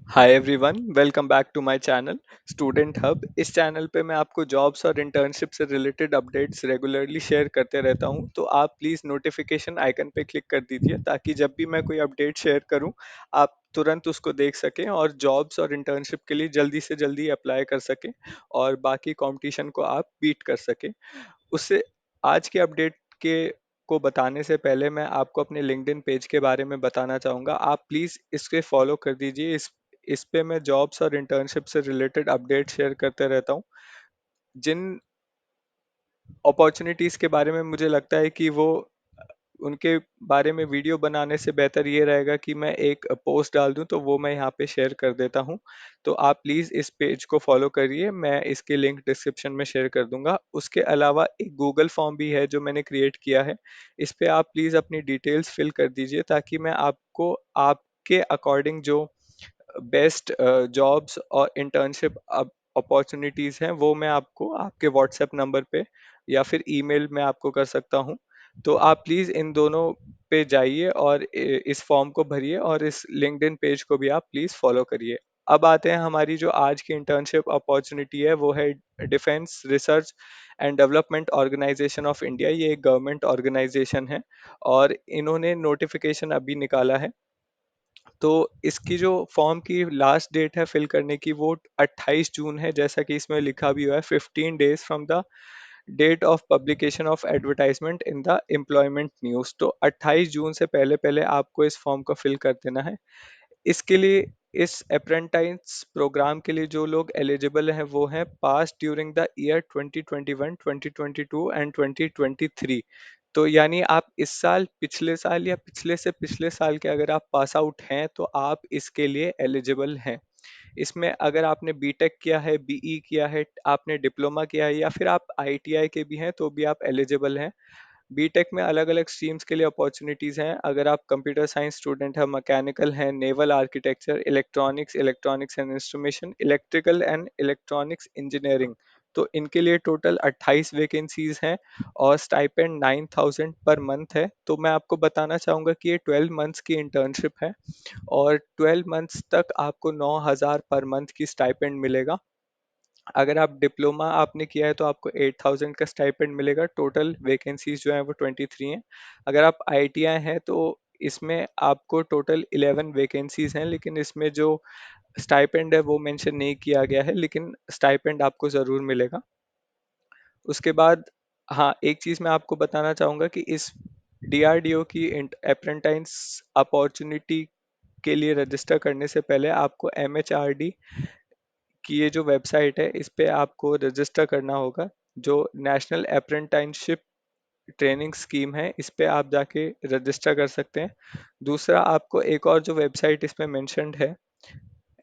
Hi everyone, welcome back to my channel student hub. इस channel पे मैं आपको जॉब्स और इंटर्नशिप से रिलेटेड अपडेट्स रेगुलरली शेयर करते रहता हूं। तो आप प्लीज़ नोटिफिकेशन आइकन पे क्लिक कर दीजिए ताकि जब भी मैं कोई अपडेट शेयर करूं आप तुरंत उसको देख सकें और जॉब्स और इंटर्नशिप के लिए जल्दी से जल्दी अप्लाई कर सकें और बाकी कंपटीशन को आप बीट कर सकें। उससे आज के अपडेट के को बताने से पहले मैं आपको अपने लिंक्डइन पेज के बारे में बताना चाहूँगा। आप प्लीज़ इसके फॉलो कर दीजिए। इस पे मैं जॉब्स और इंटर्नशिप से रिलेटेड अपडेट शेयर करते रहता हूँ। जिन अपॉर्चुनिटीज़ के बारे में मुझे लगता है कि वो उनके बारे में वीडियो बनाने से बेहतर ये रहेगा कि मैं एक पोस्ट डाल दूं, तो वो मैं यहाँ पे शेयर कर देता हूँ। तो आप प्लीज़ इस पेज को फॉलो करिए, मैं इसके लिंक डिस्क्रिप्शन में शेयर कर दूंगा। उसके अलावा एक गूगल फॉर्म भी है जो मैंने क्रिएट किया है। इस पे आप प्लीज़ अपनी डिटेल्स फिल कर दीजिए ताकि मैं आपको आपके अकॉर्डिंग जो बेस्ट जॉब्स और इंटर्नशिप अपॉर्चुनिटीज़ हैं वो मैं आपको आपके व्हाट्सएप नंबर पे या फिर ईमेल में आपको कर सकता हूँ। तो आप प्लीज़ इन दोनों पे जाइए और इस फॉर्म को भरिए और इस लिंक्डइन पेज को भी आप प्लीज़ फॉलो करिए। अब आते हैं हमारी जो आज की इंटर्नशिप अपॉर्चुनिटी है, वो है defence research and development organisation of India. ये एक गवर्नमेंट ऑर्गेनाइजेशन है और इन्होंने नोटिफिकेशन अभी निकाला है। तो इसकी जो फॉर्म की लास्ट डेट है फिल करने की, वो 28 जून है, जैसा कि इसमें लिखा भी हुआ है 15 days from the date of publication of advertisement in the employment news. तो 28 जून से पहले पहले आपको इस फॉर्म को फिल कर देना है। इसके लिए इस अप्रेंटाइज प्रोग्राम के लिए जो लोग एलिजिबल हैं वो हैं पास ड्यूरिंग द ईयर 2021, 2022 एंड 2023। तो यानी आप इस साल, पिछले साल या पिछले से पिछले साल के अगर आप पास आउट हैं तो आप इसके लिए एलिजिबल हैं। इसमें अगर आपने बीटेक किया है, बीई किया है, आपने डिप्लोमा किया है या फिर आप आईटीआई के भी हैं तो भी आप एलिजिबल हैं। बीटेक में अलग अलग स्ट्रीम्स के लिए अपॉर्चुनिटीज़ हैं। अगर आप कंप्यूटर साइंस स्टूडेंट हैं, मैकेनिकल हैं, naval architecture, electronics, electronics and instrumentation, electrical and electronics engineering, तो इनके लिए टोटल 28 वैकेंसीज हैं और स्टाइपेंड 9000 पर मंथ है। तो मैं आपको बताना चाहूँगा कि ये 12 मंथ्स की इंटर्नशिप है और 12 मंथ्स तक आपको 9000 पर मंथ की स्टाइपेंड मिलेगा। अगर आप डिप्लोमा आपने किया है तो आपको 8000 का स्टाइपेंड मिलेगा। टोटल वैकेंसीज जो है वो 23 हैं। अगर आप आईटीआई हैं तो इसमें आपको टोटल 11 वैकेंसीज हैं, लेकिन इसमें जो स्टाइपेंड है वो मेंशन नहीं किया गया है, लेकिन स्टाइपेंड आपको ज़रूर मिलेगा। उसके बाद हाँ, एक चीज़ मैं आपको बताना चाहूँगा कि इस डीआरडीओ की अप्रेंटाइज अपॉर्चुनिटी के लिए रजिस्टर करने से पहले आपको एमएचआरडी कि ये जो वेबसाइट है इस पे आपको रजिस्टर करना होगा। जो नेशनल अप्रेंटाइनशिप ट्रेनिंग स्कीम है इस पे आप जाके रजिस्टर कर सकते हैं। दूसरा, आपको एक और जो वेबसाइट इसमें मेंशन्ड है,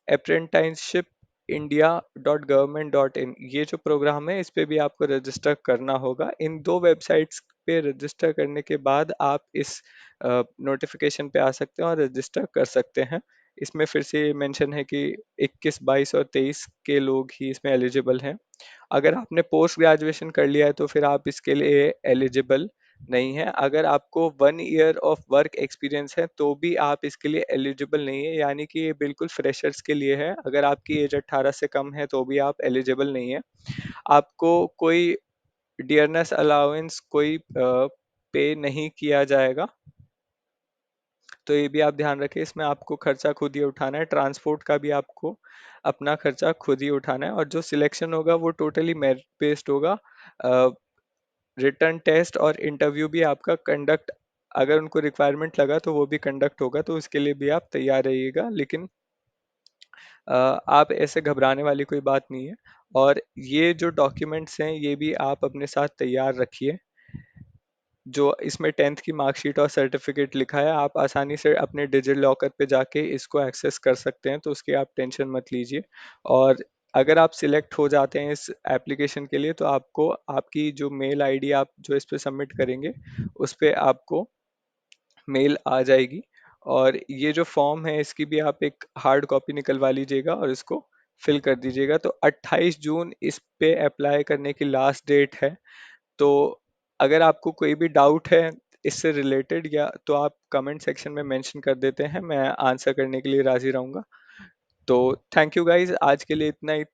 apprenticeshipindia.government.in, ये जो प्रोग्राम है इस पे भी आपको रजिस्टर करना होगा। इन दो वेबसाइट्स पे रजिस्टर करने के बाद आप इस नोटिफिकेशन पे आ सकते हैं और रजिस्टर कर सकते हैं। इसमें फिर से मेंशन है कि 21, 22 और 23 के लोग ही इसमें एलिजिबल हैं। अगर आपने पोस्ट ग्रेजुएशन कर लिया है तो फिर आप इसके लिए एलिजिबल नहीं है। अगर आपको 1 ईयर ऑफ वर्क एक्सपीरियंस है तो भी आप इसके लिए एलिजिबल नहीं है, यानी कि ये बिल्कुल फ्रेशर्स के लिए है। अगर आपकी एज 18 से कम है तो भी आप एलिजिबल नहीं है। आपको कोई डियरनेस अलाउंस, कोई पे नहीं किया जाएगा। तो ये भी आप ध्यान रखें, इसमें आपको खर्चा खुद ही उठाना है। ट्रांसपोर्ट का भी आपको अपना खर्चा खुद ही उठाना है और जो सिलेक्शन होगा वो टोटली मेरिट बेस्ड होगा। रिटर्न टेस्ट और इंटरव्यू भी आपका कंडक्ट, अगर उनको रिक्वायरमेंट लगा तो वो भी कंडक्ट होगा, तो उसके लिए भी आप तैयार रहिएगा। लेकिन आप ऐसे घबराने वाली कोई बात नहीं है। और ये जो डॉक्यूमेंट्स हैं ये भी आप अपने साथ तैयार रखिए। जो इसमें 10th की मार्कशीट और सर्टिफिकेट लिखा है, आप आसानी से अपने डिजिटल लॉकर पे जाके इसको एक्सेस कर सकते हैं, तो उसकी आप टेंशन मत लीजिए। और अगर आप सिलेक्ट हो जाते हैं इस एप्लीकेशन के लिए तो आपको आपकी जो मेल आईडी आप जो इस पे सबमिट करेंगे उस पे आपको मेल आ जाएगी। और ये जो फॉर्म है इसकी भी आप एक हार्ड कॉपी निकलवा लीजिएगा और इसको फिल कर दीजिएगा। तो 28 जून इस पे अप्लाई करने की लास्ट डेट है। तो अगर आपको कोई भी डाउट है इससे रिलेटेड या तो आप कमेंट सेक्शन में मेंशन कर देते हैं, मैं आंसर करने के लिए राजी रहूँगा। तो थैंक यू गाइस, आज के लिए इतना ही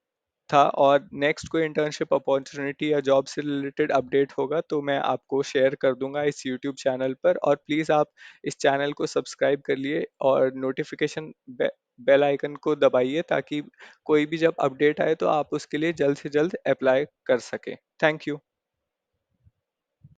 था। और नेक्स्ट कोई इंटर्नशिप अपॉर्चुनिटी या जॉब से रिलेटेड अपडेट होगा तो मैं आपको शेयर कर दूंगा इस यूट्यूब चैनल पर। और प्लीज़ आप इस चैनल को सब्सक्राइब कर लिए और नोटिफिकेशन बेल आइकन को दबाइए, ताकि कोई भी जब अपडेट आए तो आप उसके लिए जल्द से जल्द अप्लाई कर सकें। Thank you.